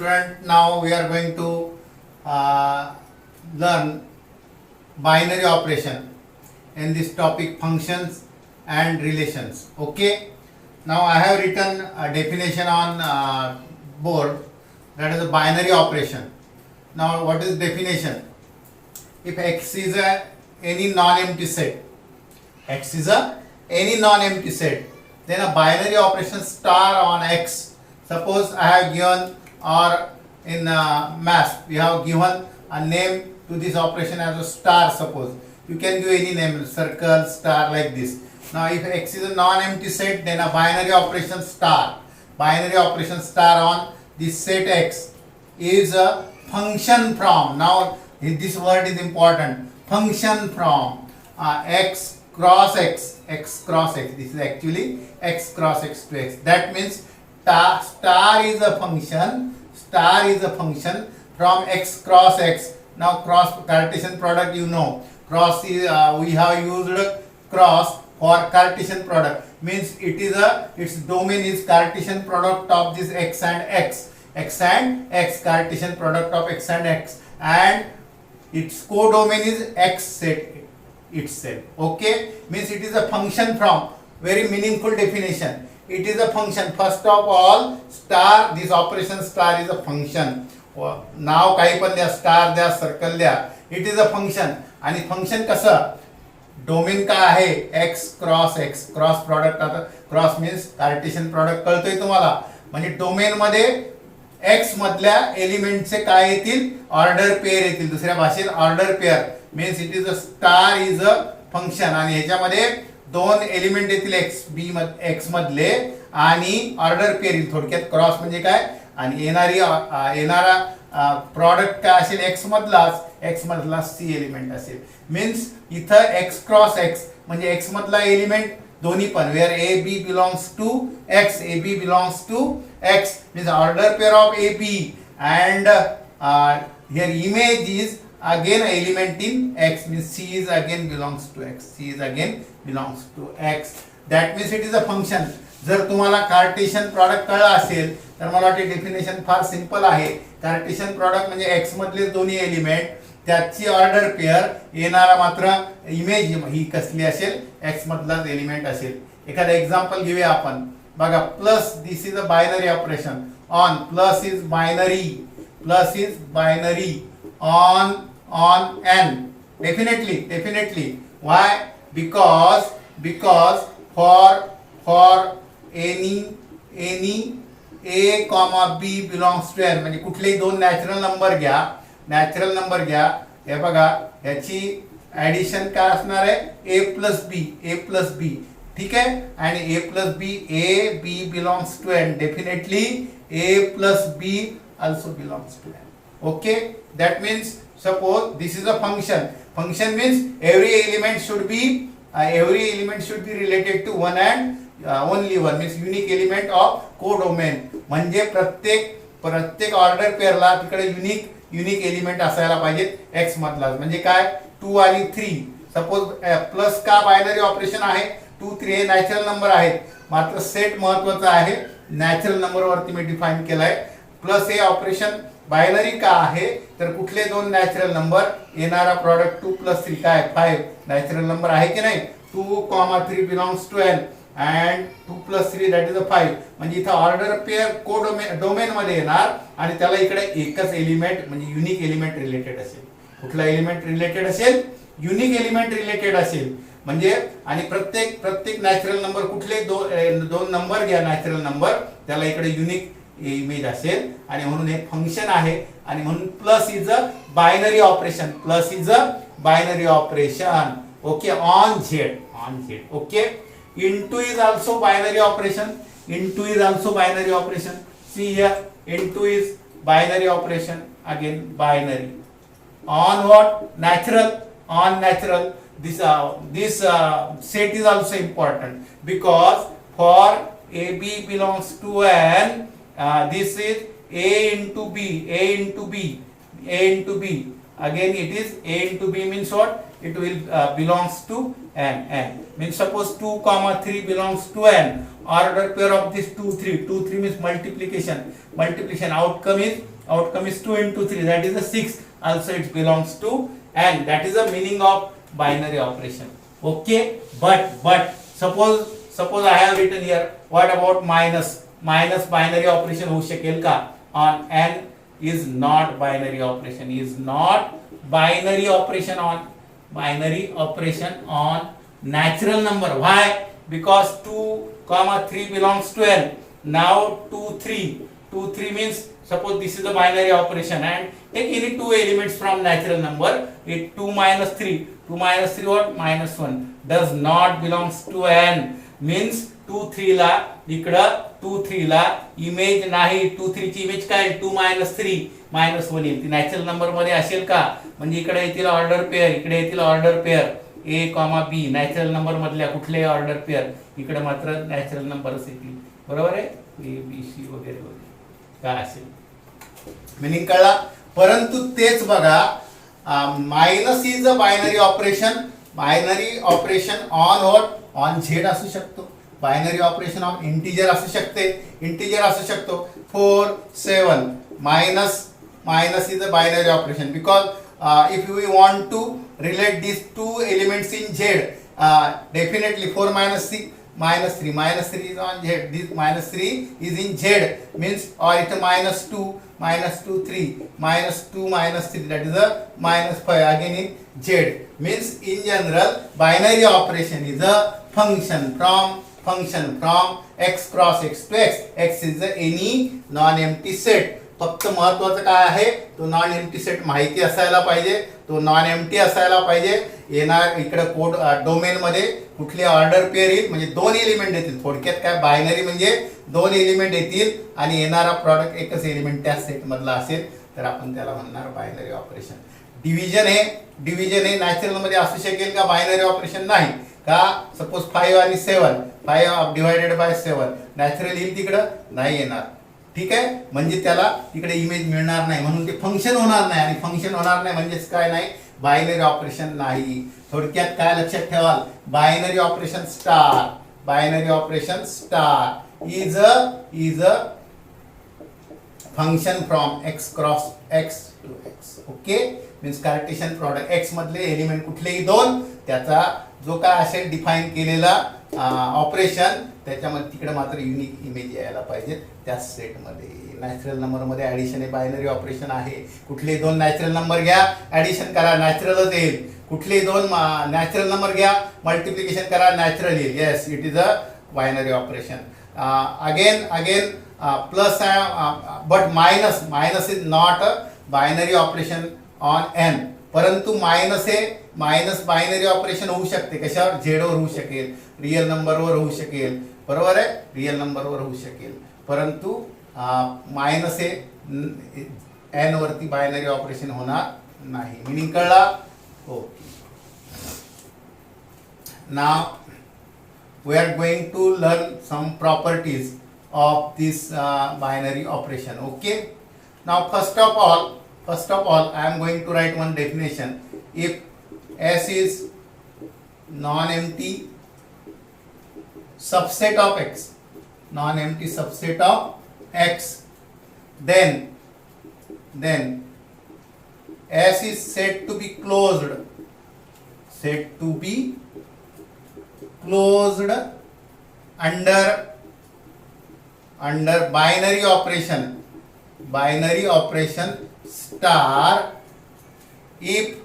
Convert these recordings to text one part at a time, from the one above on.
student, now we are going to learn binary operation in this topic functions and relations. Okay, now I have written a definition on board, that is a binary operation. Now what is definition? If x is any non-empty set, x is any non-empty set, then a binary operation star on x. Suppose I have given, or in math we have given a name to this operation as a star. Suppose you can give any name, circle, star, like this. Now if x is a non-empty set, then a binary operation star on this set x is a function from, now this word is important, function from x cross x, this is actually x cross x to x. That means star is a function from x cross x. Now cross Cartesian product, you know, cross is we have used cross for Cartesian product, means its domain is Cartesian product of this x and x, Cartesian product of x and x, and its codomain is x set itself. Okay, means it is a function from. Very meaningful definition. It is a function. First of all, star, this operation star is a function. नाव काही पण द्या, star द्या, circle द्या, it is a function. आणि function कसं, domain काय आहे, x cross product. आता क्रॉस मीन्स कार्टेशियन प्रॉडक्ट कळतोय तुम्हाला, म्हणजे डोमेन मध्ये एक्स मधल्या एलिमेंटचे काय येतील, ऑर्डर पेअर येतील. दुसऱ्या भाषेत order pair means it is a star is a function, आणि ह्याच्यामध्ये दोन एलिमेंट येतील एक्स मधले आणि ऑर्डर पेअर येईल. थोडक्यात क्रॉस म्हणजे काय, आणि येणारा प्रॉडक्ट काय असेल, एक्स मधला सी एलिमेंट असेल. मीन्स इथं एक्स क्रॉस एक्स म्हणजे एक्स मधला एलिमेंट दोन्ही पण, where a b belongs to X, means order pair of AB, and here image is again an element in x, means C is again belongs to x. That means it is a function. जर तुम्हाला Cartesian product कळलं असेल तर मला वाटते definition फार simple आहे. Cartesian product म्हणजे एक्स मधले दोन्ही एलिमेंट, त्याची ऑर्डर पेअर, येणारा मात्र इमेज ही कसली असेल, एक्स मधलाच एलिमेंट असेल. एखादा एक्झाम्पल घेऊया आपण. बघा, plus, this is a binary operation. On, plus is binary on n. Definitely. Why? Because for any a comma b belongs to n, म्हणजे कुठलेही दोन नॅचरल नंबर घ्या. हे बघा, याची ऍडिशन काय असणार आहे, a प्लस बी. ठीक आहे, आणि a plus b, a b belongs to n. Definitely a plus b also belongs to n. Okay, that means suppose this is a function means every element should be related to one and only one, means unique element of codomain. म्हणजे प्रत्येक order पेअरला तिकडे unique element असायला पाहिजे x मधला. म्हणजे काय, 2 आणि 3. Suppose plus का बायनरी ऑपरेशन आहे, 2 3 हे नॅचरल नंबर आहेत, मात्र सेट महत्वाचा आहे, नॅचरल नंबर वरती मी डिफाइन केलाय. प्लस हे ऑपरेशन बायनरी का आहे, तर कुठले दोन नॅचरल नंबर, येणारा प्रॉडक्ट 2 + 3 काय 5 नॅचरल नंबर आहे की नाही. 2, 3 belongs to n and 2 + 3 that is a 5. म्हणजे इथं ऑर्डर पेअर डोमेन मध्ये येणार, आणि त्याला इकडे एकच एलिमेंट म्हणजे युनिक एलिमेंट रिलेटेड असेल. कुठला एलिमेंट रिलेटेड असेल, युनिक एलिमेंट रिलेटेड असेल. म्हणजे आणि प्रत्येक नॅचरल नंबर, कुठले दोन नंबर घ्या नॅचरल नंबर, त्याला इकडे युनिक इमेज असेल, आणि म्हणून हे फंक्शन आहे. आणि म्हणून plus is a binary operation. Okay, on Z. Okay, into is also binary operation. See here, into is binary operation, again binary. On what, natural. This set is also important, because for AB belongs to n, this is a into b. Again it is a into b means what, it will belongs to n. Means suppose 2, 3 belongs to n. Order pair of this 2 3 means multiplication. Outcome is outcome is 2 into 3, that is the 6, also it belongs to n. That is the meaning of binary operation. Okay, but suppose I have written here, what about minus binary operation होऊ शकेल का on n? Is not binary operation, is not binary operation on natural number. Why? Because 2, 3 belongs to n. Now 2 3 means, suppose this is the binary operation and take any two elements from natural number, it 2 minus 3 what? Minus 1 does not belongs to n. Means 2 3 ला इकडं 2 3 ला image नाही. 2 3 ची image काय? 2 minus 3 minus 1 येईल. ती natural number मध्ये असेल का? म्हणजे इकडे येतील ऑर्डर पेअर, इकडे येतील ऑर्डर पेअर ए कॉमा बी, नॅचरल नंबर मधल्या कुठले ऑर्डर पेअर, इकडे मात्र नॅचरल नंबरच येतील. बरोबर आहे? ए बी सी वगैरे वगैरे काय असेल, मिनिंग कळला. परंतु तेच बघा, minus is a binary operation on what? On Z असू शकतो. बायनरी ऑपरेशन ऑन इंटिजर असू शकतो. 4 7 minus is a binary operation because if we want to relate these two elements in Z, definitely 4 minus 3 is on Z. This minus 3 is in Z means, or it's a minus 2 3 minus 2 minus 3, that is a minus 5 again in Z. Means in general binary operation is a function from x cross x to x. X is any non-empty set. फक्त महत्वाचं काय आहे, तो non empty set माहिती असायला पाहिजे, तो non empty असायला पाहिजे. येणार इकडे कोड डोमेन मध्ये कुठली ऑर्डर पेअर येईल, म्हणजे दोन एलिमेंट येतील. थोडक्यात काय, बायनरी म्हणजे दोन एलिमेंट येतील आणि येणारा प्रॉडक्ट एकच एलिमेंट त्या सेट मधला असेल, तर आपण त्याला म्हणणार बायनरी ऑपरेशन. डिव्हिजन हे नॅचरल मध्ये असू शकेल का? बायनरी ऑपरेशन नाही का? सपोज 5 आणि 7, 5 डिवायडेड बाय 7 नॅचरल येईल, तिकडं नाही येणार. ठीक आहे, म्हणजे त्याला तिकडे इमेज मिळणार नाही, म्हणून ते फंक्शन होणार नाही. आणि फंक्शन होणार नाही म्हणजेच काय नाही, बायनरी ऑपरेशन नाही. थोडक्यात काय लक्षात ठेवाल, binary operation star is a function from X cross X to X. Okay, means Cartesian product X मधले एलिमेंट कुठलेही दोन, त्याचा जो काय असेल डिफाईन केलेला ऑपरेशन, त्याच्यामध्ये तिकडे मात्र युनिक इमेज यायला पाहिजे त्या सेटमध्ये. नॅचरल नंबरमध्ये ॲडिशन हे बायनरी ऑपरेशन आहे. कुठलेही दोन नॅचरल नंबर घ्या, ॲडिशन करा, नॅचरलच येईल. कुठलेही दोन नॅचरल नंबर घ्या, मल्टिप्लिकेशन करा, नॅचरल येईल. Yes, it is a binary operation. Again plus but minus is not a binary operation on N. परंतु मायनस बायनरी ऑपरेशन होऊ शकते. कशावर? झेडवर होऊ शकेल, रिअल नंबरवर होऊ शकेल. बरोबर आहे, रिअल नंबरवर होऊ शकेल. परंतु मायनस हे एन वरती बायनरी ऑपरेशन होणार नाही. मिनिंग कळला? Okay. Now we are going to learn some properties of this binary operation. Okay. Now first of all I am going to write one definition. If S is non-empty subset of x, then S is said to be closed under binary operation star if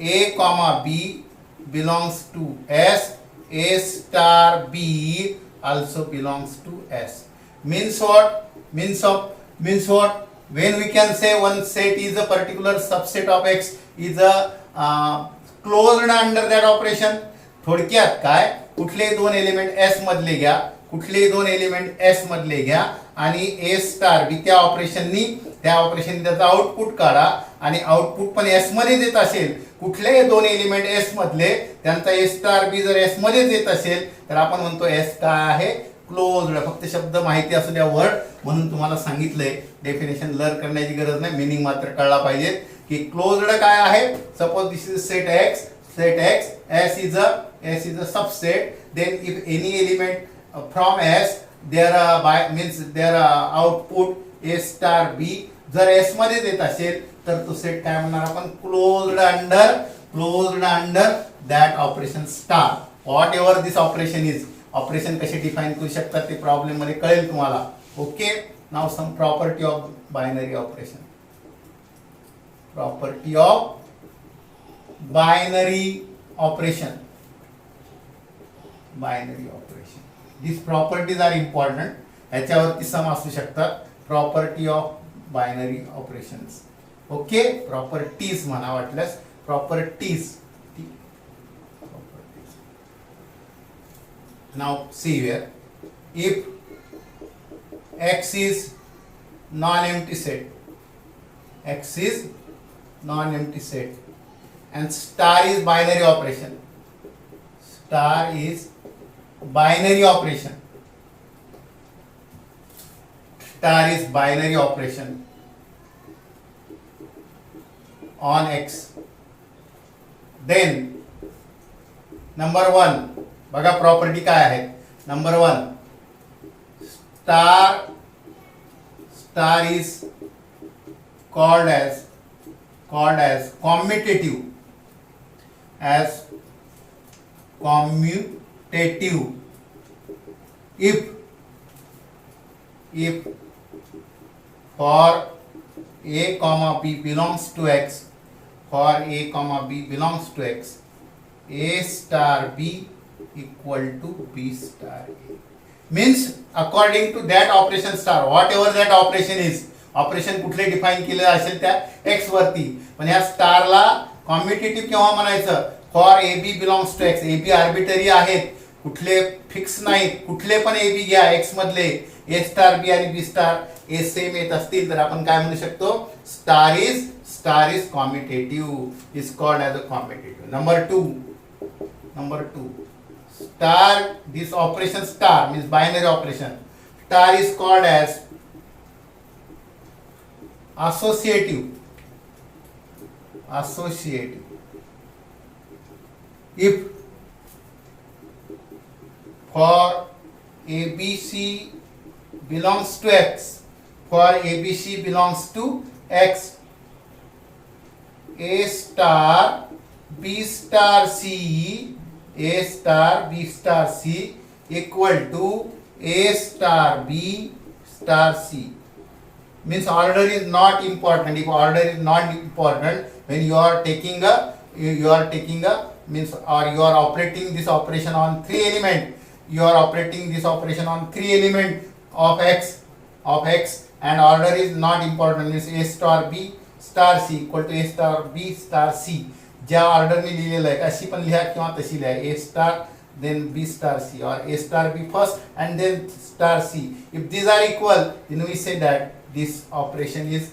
a comma b belongs to S, a star b also belongs to S. Means what? When we can say one set is a particular subset of x is a closed under that operation. थोडक्यात काय, कुठलेही दोन element S मधले घ्या आणि ए star बी त्या ऑपरेशननी त्याचा output काढा आणि आउटपुट पण एस मध्ये देत असेल. कुठलेही दोन एलिमेंट एस मधले, त्यांचा ए स्टार बी जर एस मध्ये देत असेल तर आपण म्हणतो एस काय आहे? क्लोज्ड. फक्त शब्द माहिती असू द्या, वर्ड म्हणून तुम्हाला सांगितलंय. डेफिनेशन लर्न करण्याची गरज नाही, मिनिंग मात्र कळला पाहिजे की क्लोज्ड काय आहे. Suppose this is set x, S is a subset. Then if any element from S, their output A star B जर एस मध्ये देत असेल तर तो सेट काय म्हणणार आपण closed under that operation star. Whatever this operation is. Operation कसे डिफाइन करू शकतात ते प्रॉब्लेम मध्ये कळेल तुम्हाला. Okay. Now some property of binary operation. Property of binary operation. Binary operation. This properties are important. ह्याच्यावरती सम असू शकतात. Property of binary operations. Okay. Properties म्हणा वाटल्यास. Properties. Now see here, if X is non-empty set, X is non-empty set, and star is binary operation. Star is binary operation. Star is binary operation on X. Then number one. बघा property काय आहे. Number one, star is called as commutative. if for a comma b belongs to X, for a comma b belongs to X, a star b equal to b star a. Means according to that operation star, whatever that operation is, operation कुठले define केले असेल त्या x वरती, पण या स्टारला commutative केव्हा म्हणायचं. For a b belongs to X. A b arbitrary आहेत, कुठले फिक्स नाहीत. कुठले पण ए बी घ्या एक्स मधले, ए स्टार बी आणि बी स्टार ए सेम येत असतील तर आपण काय म्हणू शकतो. Star is commutative, is called as a commutative. Number two, star, this operation star means binary operation. Star is called as associative. If for ABC belongs to X, for ABC belongs to X, A star B star C, A star B star C equal to A star B star C. Means order is not important. If order is not important, when you are taking a means, or you are operating this operation on three element, you are operating this operation on three element of X and order is not important. Means A star B star C equal to A star B star C. ज्या ऑर्डरने लिहिलेलं आहे अशी पण लिहा किंवा तशी लिहा. A star then B star C, और A star B first and then star C. If these are equal, then we say that this operation is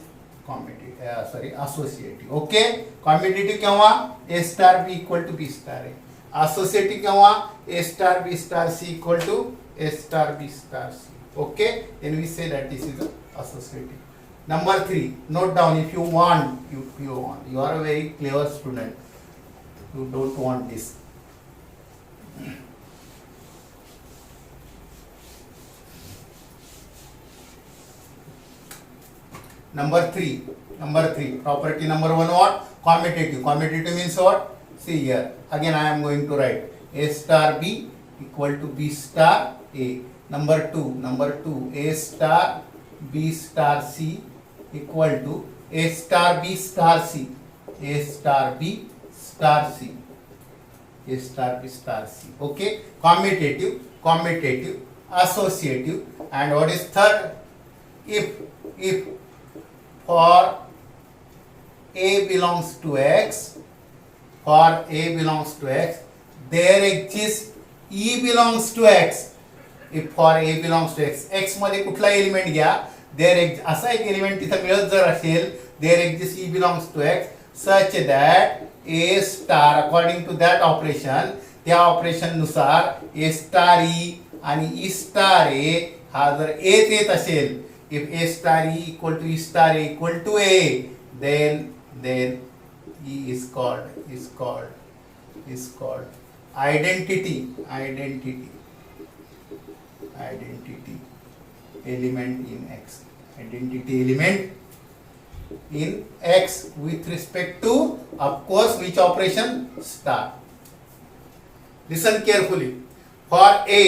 associative. Okay. Commutative केव्हा A star B equal to B star A. Associative केव्हा A star B star C equal to A star B star C. Okay. Then we say that this is associative. Number 3, note down if you want. You are a very clever student. You don't want this. Number 3, property number 1, what? Commutative. Commutative means what? See here. Again I am going to write A star B equal to B star A. Number 2, A star B star C equal to A star B star C. A star B star C. A star B star C. Okay. Commutative, associative, and what is third? If for A belongs to X, there exists E belongs to X. If for A belongs to X, X मध्ये कुठला element घ्या, असा एक element तिथे मिळत जर असेल, there exists E belongs to X such that A star according to that operation, त्या ऑपरेशन नुसार A star E आणि E star A हा जर A येत असेल, if A star E equal to E star A equal to A, then E is called identity element in X. identity element in X with respect to, of course, which operation? Star. Listen carefully. For A,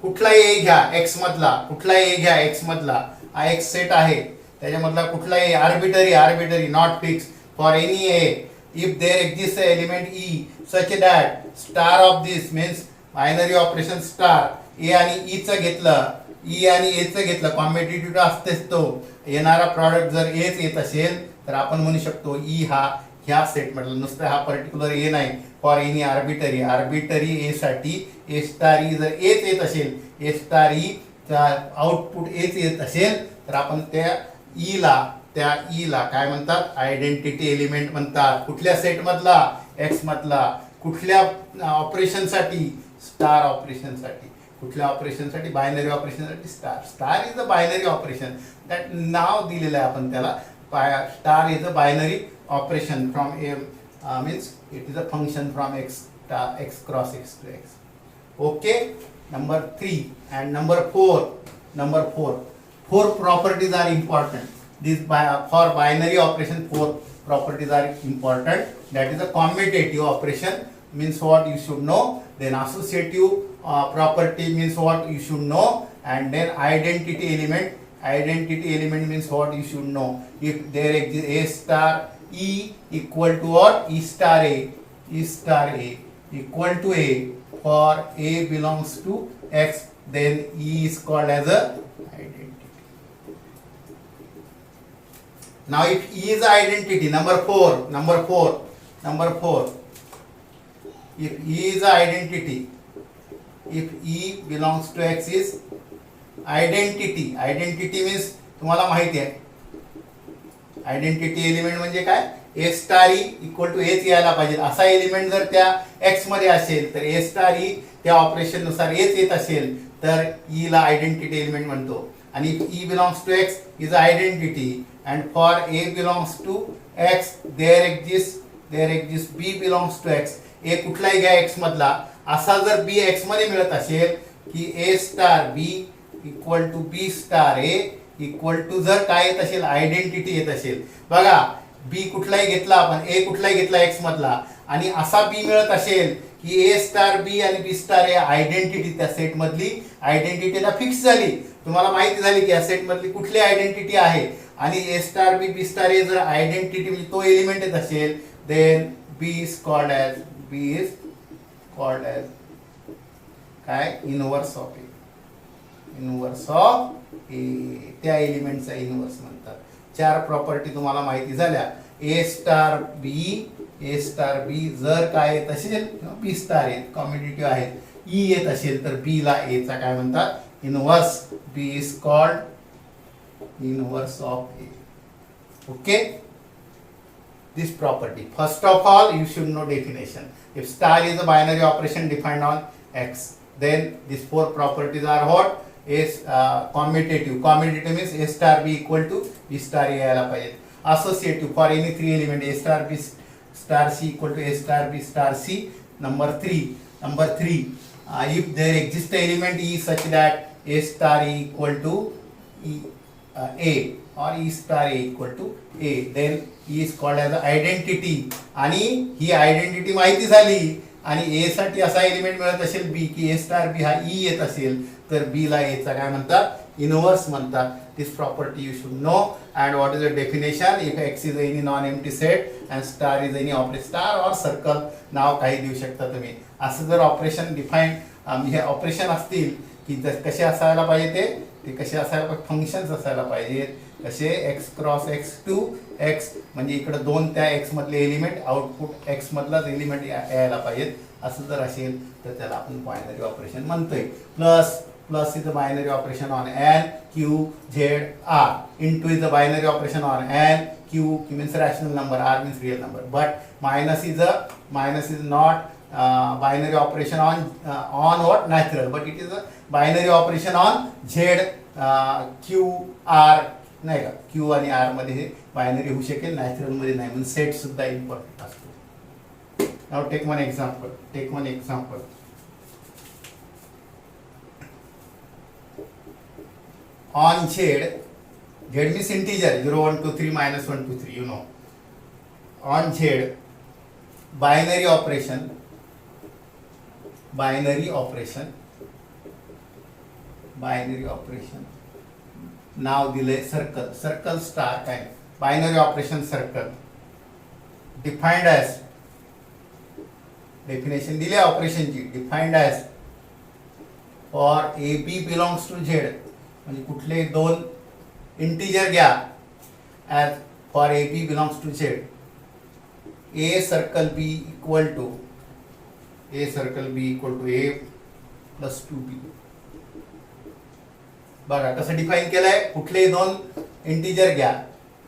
कुठला A घ्या X मधला, कुठला A घ्या X मधला, हा एक set आहे, त्याच्यामधला कुठला A arbitrary not fixed. For any A, if there exists an element E such that star of this means binary operation star, A आणि E चं घेतलं, E आणि A चं घेतलं, कॉम्पिटिटिव्ह असतेच तो, येणारा प्रॉडक्ट जर Aच येत असेल तर आपण म्हणू शकतो E हा ह्या सेट मधला, नुसतं हा पर्टिक्युलर ए नाही, फॉर एनी आर्बिटरी ए साठी ए स्टार ई जर एच येत असेल, ए स्टार ई चा आउटपुट एच येत असेल तर आपण त्या ईला काय म्हणतात? आयडेंटिटी एलिमेंट म्हणतात. कुठल्या सेट मधला? एक्स मधला. कुठल्या ऑपरेशनसाठी? स्टार ऑपरेशनसाठी. कुठल्या ऑपरेशनसाठी? बायनरी ऑपरेशनसाठी star is a binary operation, that नाव दिलेलं आहे आपण त्याला. Star is a binary operation from a means it is a function from x cross x to x. Okay, number 3 and number 4. Four properties are important. For binary operation 4 properties are important. That is a commutative operation means what you should know. Then associative property means what you should know, and then identity element. Identity element means what you should know. If there exists A star E equal to what? E star A equal to A for A belongs to X, then E is called as a identity. Now if E is identity, number 4, if E is identity, if E belongs to X is identity means तुम्हाला माहिती आहे, identity element म्हणजे काय? A star E equal to H यायला पाहिजे असा element जर त्या एक्स मध्ये असेल तर ए स्टार ई त्या ऑपरेशन नुसार एच येत असेल तर ई ला आयडेंटिटी एलिमेंट म्हणतो. आणि E belongs to X is identity, and for A belongs to X there exist B belongs to X. A कुठलाही घ्या एक्स मधला, असा जर बी एक्स मध्ये मिळत असेल की A star B equal to B star A equal to, जर काय येत असेल? आयडेंटिटी येत असेल. बघा, बी कुठलाही घेतला आपण, ए कुठलाही घेतला एक्स मधला, आणि असा बी मिळत असेल की ए स्टार बी आणि बी स्टार ए आयडेंटिटी त्या सेट मधली आयडेंटिटीला फिक्स झाली. तुम्हाला माहिती झाली की या सेट मधली कुठली आयडेंटिटी आहे, आणि ए स्टार बी बी स्टार ए जर आयडेंटिटी तो एलिमेंट येत असेल, then B is called as काय? Inverse of A. Inverse of A, त्या एलिमेंटचा इनव्हर्स म्हणतात. 4 प्रॉपर्टी तुम्हाला माहिती झाल्या. ए स्टार बी जर काय येत असेल, बी स्टार येत कॉम्पिटिटिव्ह आहेत, ई येत असेल तर बी ला ए चा काय म्हणतात? Inverse. B is called inverse of a. Okay, this property. First of all, you should know definition. If star is a binary operation defined on X, then these 4 properties are what? is commutative. Commutative means A star B equal to B star A यायला पाहिजे. Associative for any 3 element A star B star C equal to A star B star C. Number 3, if there exists an element E such that A star E equal to A or E star A equal to A, then E is called as identity. आणि ही identity माहिती झाली आणि ए साठी असा element मिळत असेल बी की A star बी हा ई येत असेल तर बी ला ए चा काय म्हणतात इनव्हर्स म्हणतात. This property you should know. And what is the definition? If X is any non empty set and star is any operation star और सर्कल नाव काही देऊ शकता तुम्ही. असं जर ऑपरेशन डिफाईन हे ऑपरेशन असतील की कसे असायला पाहिजे ते कसे असायला पाहिजे फंक्शन्स असायला पाहिजेत. कसे X cross X to X म्हणजे इकडे दोन त्या एक्स मधले एलिमेंट आउटपुट एक्स मधलाच एलिमेंट यायला पाहिजेत. असं जर असेल तर त्याला आपण बायनरी ऑपरेशन म्हणतोय. Plus is a binary operation on N Q Z R. Into is a binary operation on N Q means rational number, R means real number. But minus is not binary operation on what natural, but it is a binary operation on z q r नाही का. q आणि r मध्ये हे binary होऊ शकेल, natural मध्ये नाही. म्हणून सेट सुद्धा इम्पॉर्टंट असतो. Now take one example. on z Z means integer 0 1 2 3 minus 1 2 3 you know. On Z binary operation नाव दिले सर्कल स्टार काय binary operation circle defined as definition दिली ऑपरेशनची defined as for a b belongs to Z म्हणजे कुठले दोन integer घ्या as for a b belongs to Z a circle b equal to a plus 2b बघा कसं define केलंय कुठलेही दोन इंटीजर घ्या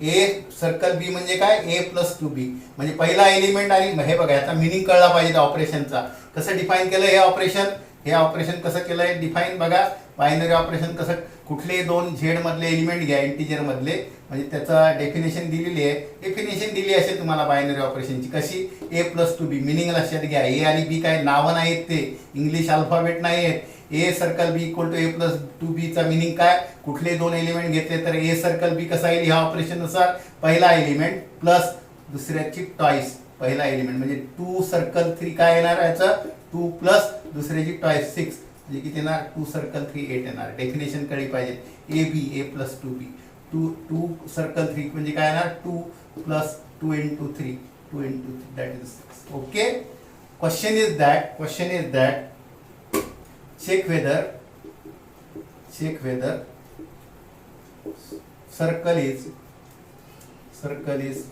ए सर्कल बी म्हणजे काय ए प्लस 2b म्हणजे पहिला एलिमेंट आणि हे बघा याचा मिनिंग कळला पाहिजे ऑपरेशनचा कसं डिफाईन केलं हे ऑपरेशन कसं केलंय डिफाईन बघा बायनरी ऑपरेशन कसं कुठलेही दोन झेड मधले एलिमेंट घ्या इंटीजर मधले म्हणजे त्याचा डेफिनेशन दिलेली आहे डेफिनेशन दिली असेल तुम्हाला बायनरी ऑपरेशनची कशी ए प्लस 2b मिनिंग लक्षात घ्या ए आणि बी काय नावं नाहीत ते इंग्लिश अल्फाबेट नाही आहेत a circle b equal to a plus 2b चा मिनिंग काय कुठले दोन एलिमेंट घेतले तर ए सर्कल बी कसा येईल ह्या ऑपरेशन नुसार पहिला एलिमेंट प्लस दुसऱ्याची टॉईस पहिला एलिमेंट म्हणजे 2 सर्कल 3 काय येणार याचं 2 प्लस दुसऱ्याची टॉईस 6 म्हणजे किती येणार 2 सर्कल 3 8 येणार डेफिनेशन कळली पाहिजे A B a plus 2b 2 circle 3 म्हणजे काय येणार 2 plus 2 into 3 that is 6 okay question is that check whether circle is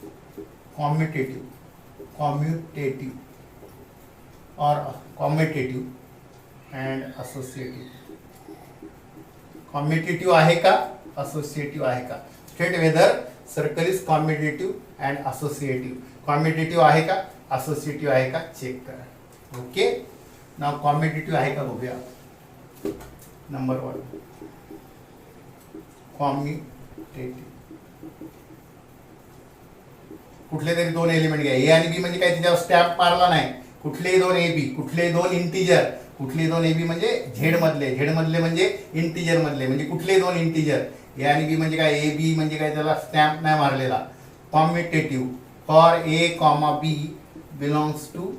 commutative or commutative and associative आहे का associative आहे का check whether circle is commutative and associative आहे का associative आहे का चेक करा ओके नाव कॉम्पिटिटिव्ह आहे का बघूया नंबर 1 कॉम्पिटिटिव्ह कुठले तरी दोन एलिमेंट घ्या ए आणि बी म्हणजे काय त्याच्यावर स्टॅम्प मारला नाही कुठलेही दोन ए बी कुठलेही दोन इंटीजर कुठलेही दोन ए बी म्हणजे झेड मधले म्हणजे इंटीजर मधले म्हणजे कुठलेही दोन इंटीजर ए आणि बी म्हणजे काय ए बी म्हणजे काय त्याला स्टॅम्प नाही मारलेला competitive for A comma B belongs to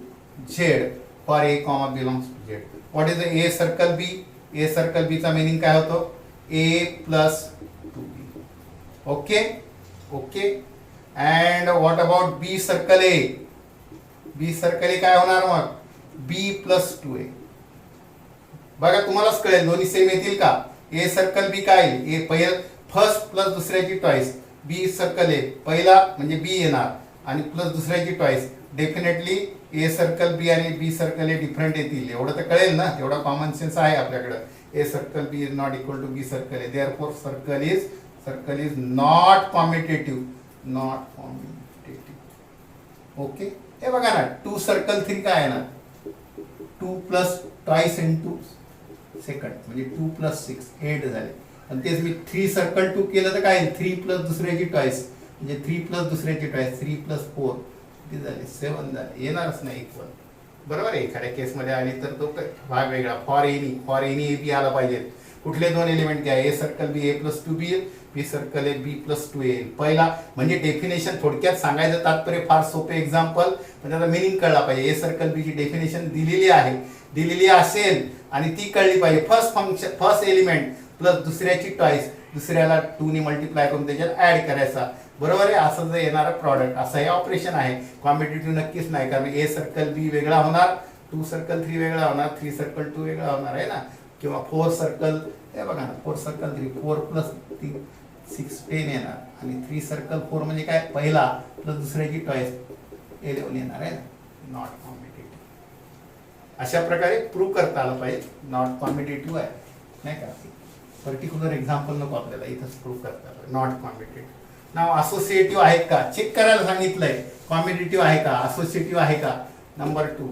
Z for A comma belongs to Z what is A circle B A circle B चा मीनिंग काय होतो A plus 2b okay and what about B circle A काय होणार मग बी plus 2a बघा तुम्हालाच कळेल दोन्ही सेम येतील का ए सर्कल बी काय ए पहिला फर्स्ट प्लस दुसऱ्याची टॉईस बी सर्कल ए पहिला म्हणजे बी येणार आणि प्लस दुसऱ्याची टॉईस डेफिनेटली ए सर्कल बी आणि बी सर्कल ए डिफरंट येतील एवढं तर कळेल ना तेवढा कॉमन सेन्स आहे आपल्याकडे a circle b is not equal to b circle a therefore circle is not competitive okay हे बघा ना 2 सर्कल 3 काय आहे ना 2 प्लस टॉईस इंटू सेकंड म्हणजे 2 प्लस 6 8 झाले आणि तेच मी 3 सर्कल 2 केलं तर काय 3 प्लस दुसऱ्याची टॉईस म्हणजे 3 प्लस दुसऱ्याची टॉईस 3 प्लस 4 किती झाले 7 झाले येणारच नाही इक्वल बरोबर आहे एखाद्या केसमध्ये आली तर तो भाग वेगळा फॉर एनी ए बी आला पाहिजे कुठले दोन एलिमेंट घ्या a circle B a plus 2b b circle a b plus 2a पहिला म्हणजे डेफिनेशन थोडक्यात सांगायचं तात्पर्य फार सोपे एक्झाम्पल पण त्याचा मिनिंग कळला पाहिजे ए सर्कल बी ची डेफिनेशन दिलेली असेल आणि ती कळली पाहिजे फर्स्ट एलिमेंट प्लस दुसऱ्याची टॉईस दुसऱ्याला 2 ने मल्टिप्लाय करून त्याच्यात ऍड करायचा बरोबर आहे असं जर येणारं प्रॉडक्ट असं हे ऑपरेशन आहे कॉम्पिटिटिव्ह नक्कीच नाही कारण ए सर्कल बी वेगळा होणार 2 सर्कल 3 वेगळा होणार 3 सर्कल 2 वेगळा होणार आहे ना किंवा 4 सर्कल हे बघा ना 4 सर्कल 3 4 प्लस 3 6 10 येणार आणि 3 सर्कल 4 म्हणजे काय पहिला प्लस दुसऱ्याची टॉईस 11 येणार आहे नॉट कॉम्पिटिटिव्ह अशा प्रकारे प्रूव्ह करता आलं पाहिजे नॉट कॉम्पिटिटिव्ह आहे नाही का पर्टिक्युलर एक्झाम्पल नको आपल्याला इथंच प्रूव्ह करता नॉट कॉम्पिटिटिव्ह नाव असोसिएटिव्ह आहेत का चेक करायला सांगितलंय कॉम्पिटिटिव्ह आहे का असोसिएटिव्ह आहे का नंबर 2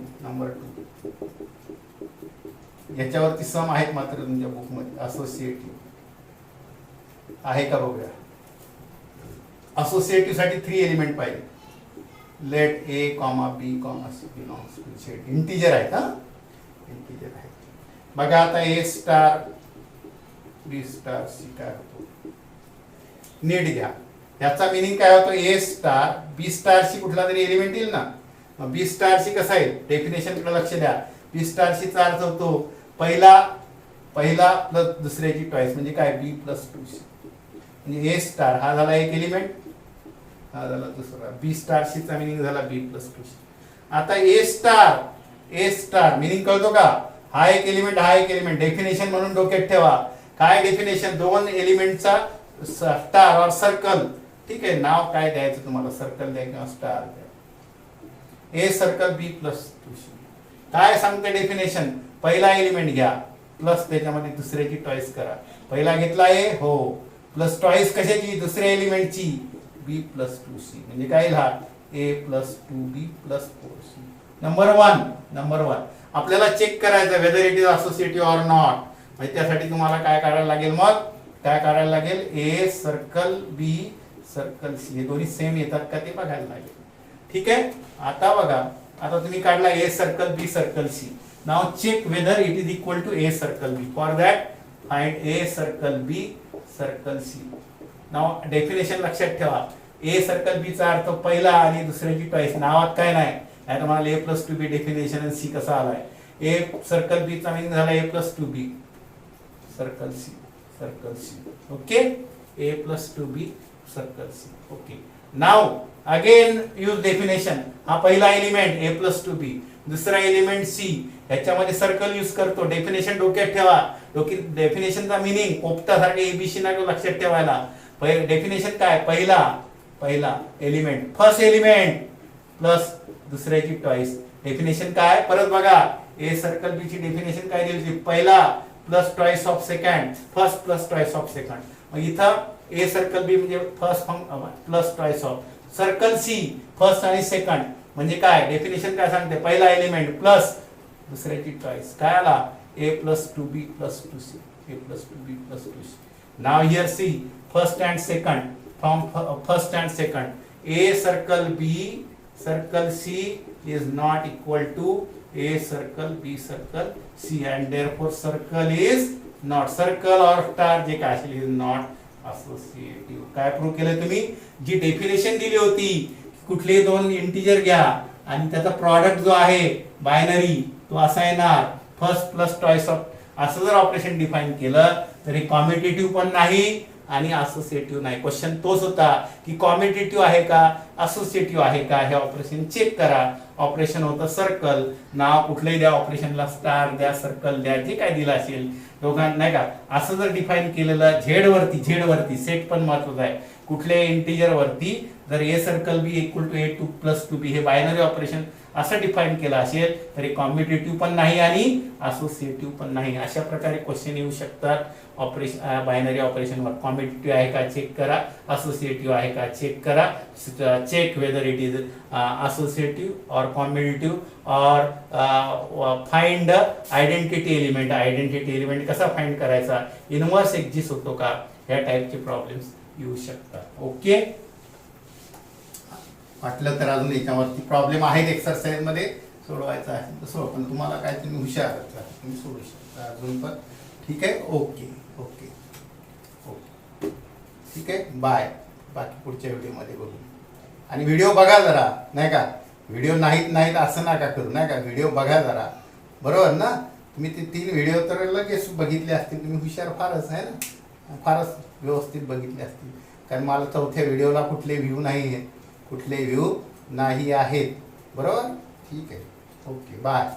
याच्यावरती सम आहेत मात्र तुमच्या बुक मध्ये असोसिएटिव्ह आहे का बघूया असोसिएटिव्ह साठी 3 एलिमेंट पाहिजे let a comma b comma c belongs to Z integer आहेत हा इंटीजर आहे बघा आता a star b star c काय होतो नीट घ्या. याचा मिनिंग काय होतो, ए स्टार बी स्टारशी कुठला तरी एलिमेंट येईल ना, मग बी स्टारशी कसा आहे, डेफिनेशन कडे लक्ष द्या. बी स्टारशी चा अर्थ होतो पहिला प्लस दुसऱ्याची टॉईस म्हणजे काय, बी प्लस 2c. म्हणजे ए स्टार हा झाला एक एलिमेंट, हा झाला दुसरा. बी स्टारशी चा मिनिंग झाला बी प्लस 2c. आता ए स्टार मिनिंग कळतो का, हा एक एलिमेंट हा एक एलिमेंट. डेफिनेशन म्हणून डोक्यात ठेवा. काय डेफिनेशन, दोन एलिमेंटचा स्टार और सर्कल. ठीक आहे, नाव काय द्यायचं तुम्हाला, सर्कल द्या किंवा स्टार द्या. A circle b plus 2c. काय सांगते डेफिनेशन, पहिला एलिमेंट घ्या प्लस त्याच्यामध्ये दुसऱ्याची टॉईस करा. पहिला घेतला ए हो, प्लस टॉईस कशाची, दुसऱ्या एलिमेंटची बी प्लस 2c. म्हणजे काय हा A plus 2b plus 4c. Number one आपल्याला चेक करायचं whether it is associative or not. म्हणजे त्यासाठी तुम्हाला काय करायला लागेल, मग काय करायला लागेल, a circle B circle c हे दोन्ही सेम येतात का ते बघायला लागेल. ठीक आहे, आता बघा, आता तुम्ही काढला a circle B circle c. Now check whether it is equal to a circle b. For that find a circle B circle c. Now definition लक्षात ठेवा. ए सर्कल बी चा अर्थ पहिला आणि दुसऱ्याची टॉईस. नावात काय नाही, नाही तुम्हाला ए प्लस 2b डेफिनेशन आणि सी कसा आलाय. ए सर्कल बी चा मीनिंग झाला A plus 2b circle C. Okay, A plus 2b circle C. Okay, now again use definition. हा पहिला एलिमेंट ए प्लस 2b, दुसरा एलिमेंट सी, ह्याच्यामध्ये circle use करतो. डेफिनेशन डोक्यात ठेवा. डेफिनेशनचा मिनिंग पोपटासारखे एबीसी ना लक्षात ठेवायला. डेफिनेशन काय, पहिला एलिमेंट, फर्स्ट एलिमेंट प्लस दुसऱ्याची टॉईस. डेफिनेशन काय, परत बघा, ए सर्कल बी ची डेफिनेशन काय दिली, पहिला plus twice of second, first plus twice of second. मग इथं ए सर्कल बी म्हणजे first plus twice of, circle c first आणि सेकंड. म्हणजे काय, डेफिनेशन काय सांगते, पहिला एलिमेंट प्लस दुसऱ्याची टॉईस. काय आला, A plus 2b plus 2c, A plus 2b plus 2c. Now here C first and second, from first and second, A circle B circle C is not equal to a circle b circle c and therefore circle is not, circle or star जे काय असेल is not associative. काय prove केलं तुम्ही, जी definition दिली होती कुठले दोन इंटिजर घ्या आणि त्याचा प्रॉडक्ट जो आहे बायनरी तो असा येणार फर्स्ट प्लस टॉईस ऑफ. असं जर ऑपरेशन डिफाइन केलं तर हे कॉम्युटेटिव्ह पण नाही आणि असोसिएटिव्ह नाही. क्वेश्चन तोच होता की कॉम्युटेटिव्ह आहे का असोसिएटिव्ह आहे का, हे ऑपरेशन चेक करा. ऑपरेशन होतं सर्कल, नाव कुठलंही द्या ऑपरेशनला, स्टार द्या सर्कल द्या, जे काय दिलं असेल दोघांना नाही का. असं जर डिफाइन केलेलं झेड वरती सेट पण महत्वाचं आहे. कुठल्याही इंटिजर वरती जर a circle b equal to a 2 plus 2b हे बायनरी ऑपरेशन असं डिफाइन केलं असेल तरी कॉम्युटेटिव्ह पण नाही आणि असोसिएटिव्ह पण नाही. अशा प्रकारे क्वेश्चन येऊ शकतात ऑपरेशन बायनरी ऑपरेशनवर. कॉम्युटेटिव्ह आहे का चेक करा, असोसिएटिव्ह आहे का चेक करा. Check whether it is associative और कॉम्युटेटिव्ह और find identity element. Identity element कसा फाइंड करायचा, इनव्हर्स एक्झिस्ट होतो का, या टाइपचे प्रॉब्लेम्स येऊ शकतात. ओके, वाटलं तर अजून याच्यावरती प्रॉब्लेम आहेत एक्सरसाइज मध्ये सोडवायचा आहे तर सोडवा, पण तुम्हाला काय तुम्ही हुशार आहात तुम्ही सोडू शकता अजून पण. ठीक आहे, ओके ओके ओके ठीक आहे, बाय. बाकी पुढच्या व्हिडिओमध्ये बघू. आणि व्हिडिओ बघा जरा, नाही का, व्हिडिओ नाहीत असं नका करू, नाही का, व्हिडिओ बघा जरा, बरोबर ना. तुम्ही ते 3 व्हिडिओ तर लगेच बघितले असतील, तुम्ही हुशार फारच आहे ना, फारच व्यवस्थित बघितले असतील. कारण मला चौथ्या व्हिडिओला कुठले व्ह्यू नाही आहेत, बरोबर. ठीक आहे, ओके, बाय.